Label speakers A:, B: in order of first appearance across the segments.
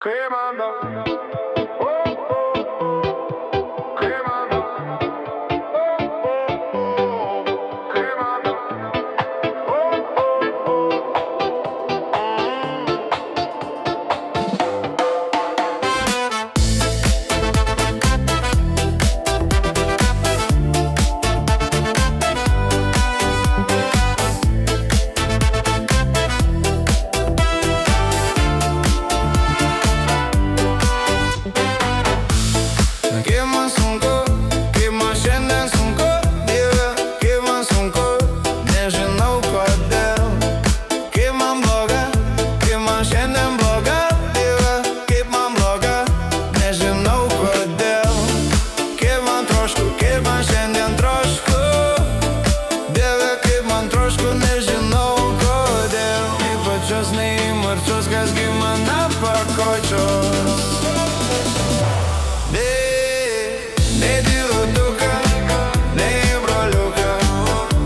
A: Queimando. Oh, oh, oh. Queimando. Oh, oh, oh. Queimando. Oh, oh, oh.
B: Kaip man sunku, kaip man šiandien sunku, Dieve, kaip man sunku, nežinau kodėl. Kaip man bloga, kaip man šiandien bloga, Dieve, kaip man bloga, nežinau kodėl. Kaip man trošku, kaip man šiandien trošku, Dieve, kaip man trošku, nežinau kodėl. Nei pačios, nei marčios, kasgi mane pakočios. Nei dievuką, nei broliuką,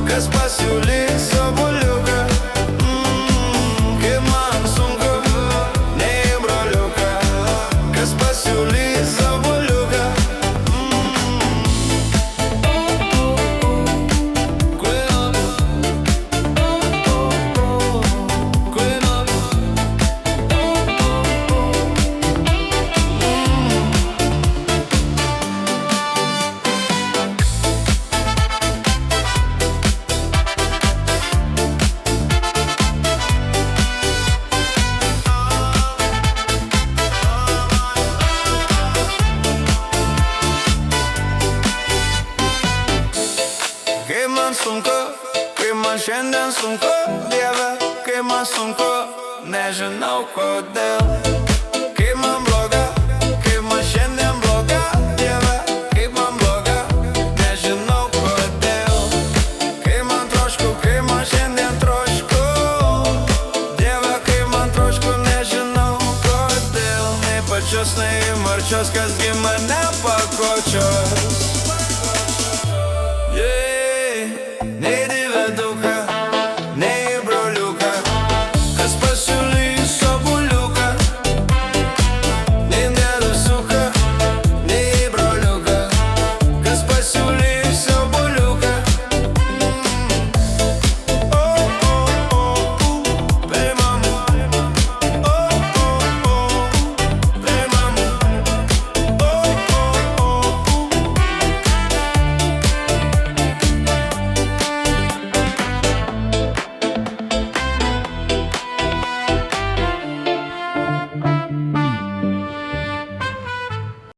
B: kas pasiūlys obuoliuką. Kaip man sunku, nei broliuką, kas pasiūlys obuoliuką. Kaip man sunku, kaip man šiandien sunku, Dieve, kaip man sunku, nežinau kodėl. Kaip man bloga, kaip man šiandien bloga, Dieve, kaip man bloga, nežinau kodėl. Kaip man trošku, kaip man šiandien trošku, Dieve, kaip man trošku, nežinau kodėl. Nei pačios, nei marčios, kasgi mane pakočios.